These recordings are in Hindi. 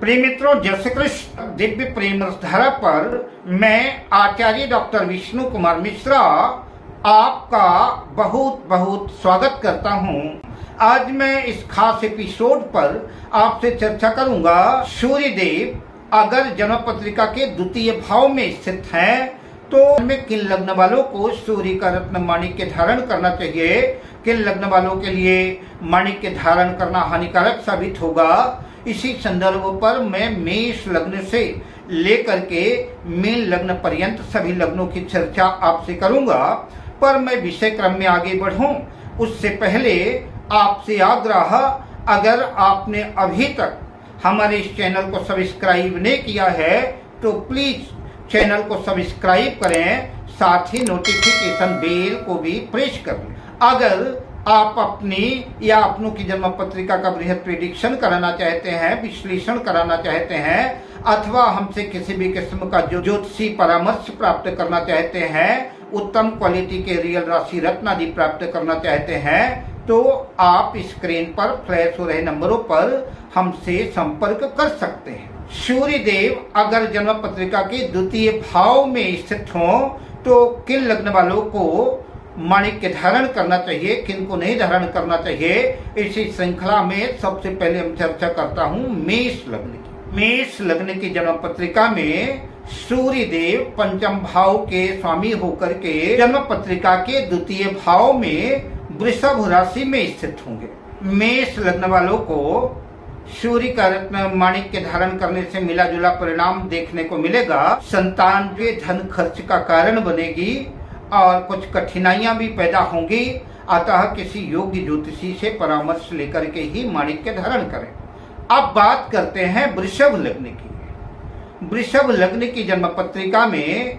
प्रिय मित्रों, जय श्री कृष्ण। दिव्य प्रेम धारा पर मैं आचार्य डॉक्टर विष्णु कुमार मिश्रा आपका बहुत बहुत स्वागत करता हूं। आज मैं इस खास एपिसोड पर आपसे चर्चा करूंगा, सूर्य देव अगर जन्म पत्रिका के द्वितीय भाव में स्थित हैं तो में किन लग्न वालों को सूर्य का रत्न माणिक्य धारण करना चाहिए, किन लग्न वालों के लिए माणिक्य धारण करना हानिकारक साबित होगा। इसी संदर्भ पर मैं मेष लग्न से लेकर के मीन लग्न पर्यंत सभी लग्नों की चर्चा आपसे करूंगा। पर मैं विषय क्रम में आगे बढ़ूं उससे पहले आपसे आग्रह, अगर आपने अभी तक हमारे इस चैनल को सब्सक्राइब नहीं किया है तो प्लीज चैनल को सब्सक्राइब करें, साथ ही नोटिफिकेशन बेल को भी प्रेस कर लें। अगर आप अपनी या अपनों की जन्म पत्रिका का बृहद प्रेडिक्शन कराना चाहते हैं, विश्लेषण कराना चाहते हैं, अथवा हमसे किसी भी किस्म का ज्योतिषी परामर्श प्राप्त करना चाहते हैं, उत्तम क्वालिटी के रियल राशि रत्न आदि प्राप्त करना चाहते हैं, तो आप स्क्रीन पर फ्लैश हो रहे नंबरों पर हमसे संपर्क कर सकते हैं। सूर्य देव अगर जन्म पत्रिका के द्वितीय भाव में स्थित हों तो किन लग्न वालों को माणिक्य धारण करना चाहिए, किन को नहीं धारण करना चाहिए, इसी श्रृंखला में सबसे पहले हम चर्चा करता हूँ मेष लग्न की। मेष लग्न की जन्म पत्रिका में सूर्य देव पंचम भाव के स्वामी होकर के जन्म पत्रिका के द्वितीय भाव में वृषभ राशि में स्थित होंगे। मेष लग्न वालों को सूर्य का रत्न माणिक्य धारण करने से मिला जुला परिणाम देखने को मिलेगा। संतान के धन खर्च का कारण बनेगी और कुछ कठिनाइयां भी पैदा होंगी, अतः किसी योग्य ज्योतिषी से परामर्श लेकर के ही माणिक्य धारण करें। अब बात करते हैं वृषभ लग्न की। वृषभ लग्न की जन्म पत्रिका में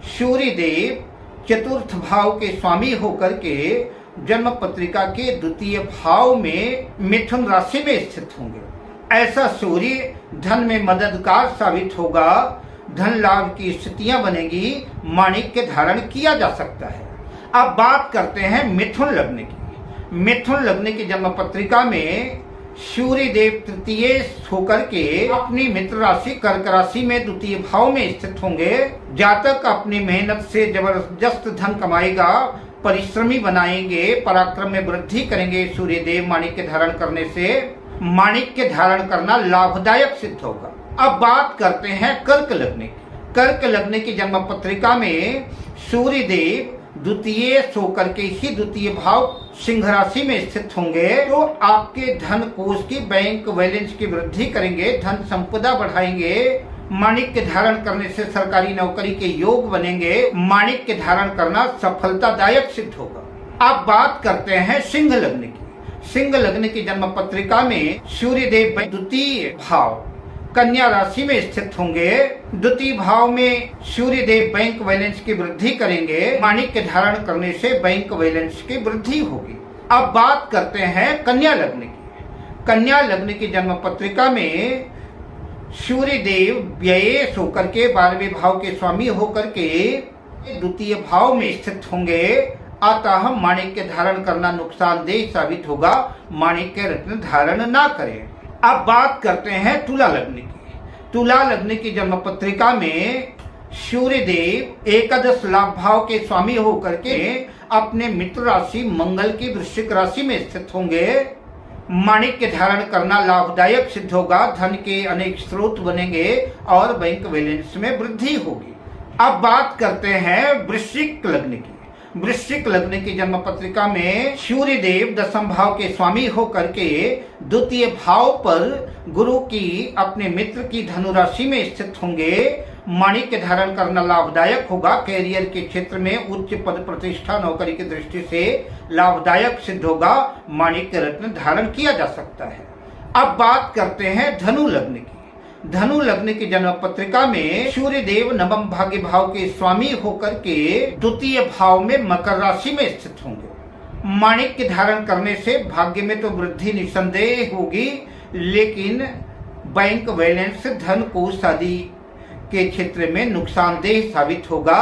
सूर्य देव चतुर्थ भाव के स्वामी होकर के जन्म पत्रिका के द्वितीय भाव में मिथुन राशि में स्थित होंगे। ऐसा सूर्य धन में मददगार साबित होगा, धन लाभ की स्थितियां बनेगी, माणिक्य धारण किया जा सकता है। अब बात करते हैं मिथुन लग्न की। मिथुन लग्न की जन्म पत्रिका में सूर्य देव तृतीय होकर के अपनी मित्र राशि कर्क राशि में द्वितीय भाव में स्थित होंगे। जातक अपनी मेहनत से जबरदस्त धन कमाएगा, परिश्रमी बनाएंगे, पराक्रम में वृद्धि करेंगे। सूर्य देव माणिक्य धारण करने से माणिक्य धारण करना लाभदायक सिद्ध होगा। अब बात करते हैं कर्क लग्न की। कर्क लग्न की जन्म पत्रिका में सूर्य देव द्वितीय होकर के ही द्वितीय भाव सिंह राशि में स्थित होंगे, तो आपके धन कोष की बैंक बैलेंस की वृद्धि करेंगे, धन संपदा बढ़ाएंगे। माणिक्य धारण करने से सरकारी नौकरी के योग बनेंगे, माणिक्य धारण करना सफलतादायक सिद्ध होगा। अब बात करते हैं सिंह लग्न की। सिंह लग्न की जन्म पत्रिका में सूर्य देव द्वितीय भाव कन्या राशि में स्थित होंगे। द्वितीय भाव में सूर्य देव बैंक बैलेंस की वृद्धि करेंगे, माणिक्य धारण करने से बैंक बैलेंस की वृद्धि होगी। अब बात करते हैं कन्या लग्न की। कन्या लग्न की जन्म पत्रिका में सूर्य देव व्यय होकर के 12वें भाव के स्वामी होकर के द्वितीय भाव में स्थित होंगे, अतः माणिक्य धारण करना नुकसानदेह साबित होगा, माणिक्य रत्न धारण ना करें। अब बात करते हैं तुला लग्न की। तुला लग्न की जन्म पत्रिका में सूर्य देव एकादश लाभ भाव के स्वामी होकर के अपने मित्र राशि मंगल की वृश्चिक राशि में स्थित होंगे। माणिक्य धारण करना लाभदायक सिद्ध होगा, धन के अनेक स्रोत बनेंगे और बैंक बैलेंस में वृद्धि होगी। अब बात करते हैं वृश्चिक लग्न की। वृश्चिक लग्न की जन्म पत्रिका में सूर्य देव दशम भाव के स्वामी होकर के द्वितीय भाव पर गुरु की अपने मित्र की धनु राशि में स्थित होंगे। माणिक्य धारण करना लाभदायक होगा, कैरियर के क्षेत्र में उच्च पद प्रतिष्ठा नौकरी की दृष्टि से लाभदायक सिद्ध होगा, माणिक्य रत्न धारण किया जा सकता है। अब बात करते हैं धनु लग्न की। धनु लग्न की जन्म पत्रिका में सूर्य देव नवम भाग्य भाव के स्वामी होकर के द्वितीय भाव में मकर राशि में स्थित होंगे। माणिक्य धारण करने से भाग्य में तो वृद्धि निसंदेह होगी, लेकिन बैंक बैलेंस धन कोष आदि के क्षेत्र में नुकसानदेह साबित होगा,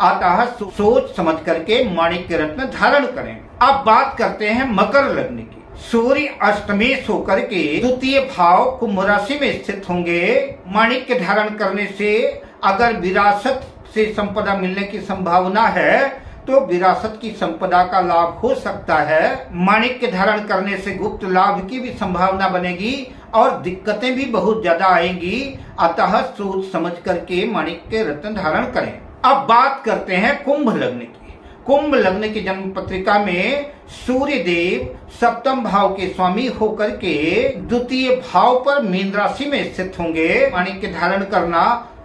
अतः सोच समझ करके माणिक्य रत्न धारण करें। अब बात करते हैं मकर लग्न की। सूर्य अष्टमेश होकर के द्वितीय भाव कुंभ राशि में स्थित होंगे। माणिक्य धारण करने से अगर विरासत से संपदा मिलने की संभावना है तो विरासत की संपदा का लाभ हो सकता है। माणिक्य धारण करने से गुप्त लाभ की भी संभावना बनेगी और दिक्कतें भी बहुत ज्यादा आएंगी। अतः सोच समझ करके माणिक्य रत्न धारण करें। अब बात करते हैं कुंभ लग्न की। कुंभ लग्न की जन्म पत्रिका में सूर्य देव सप्तम भाव के स्वामी होकर के द्वितीय भाव पर मीन राशि में स्थित होंगे। माणिक्य धारण करना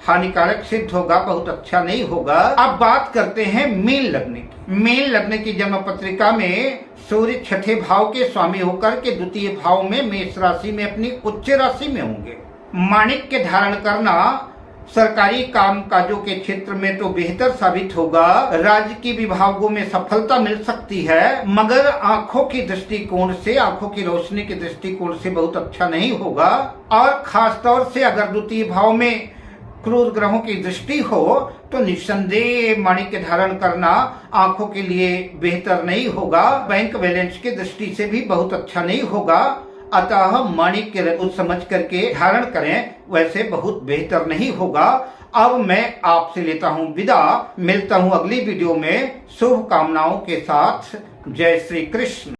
हानिकारक सिद्ध होगा, बहुत अच्छा नहीं होगा। अब बात करते हैं मीन लग्न की। मीन लग्न की जन्म पत्रिका में सूर्य छठे भाव के स्वामी होकर के द्वितीय भाव में मेष राशि में अपनी उच्च राशि में होंगे। माणिक्य धारण करना सरकारी काम काजों के क्षेत्र में तो बेहतर साबित होगा। राज्य की विभागों में सफलता मिल सकती है, मगर आंखों की दृष्टिकोण से, आंखों की रोशनी के दृष्टिकोण से बहुत अच्छा नहीं होगा। और खास तौर से अगर द्वितीय भाव में क्रूर ग्रहों की दृष्टि हो तो निस्संदेह माणिक्य धारण करना आंखों के लिए बेहतर नहीं होगा। बैंक बैलेंस की दृष्टि से भी बहुत अच्छा नहीं होगा। अतः माणिक्य रत्न समझ करके धारण करें, वैसे बहुत बेहतर नहीं होगा। अब मैं आपसे लेता हूं विदा, मिलता हूं अगली वीडियो में शुभकामनाओं के साथ। जय श्री कृष्ण।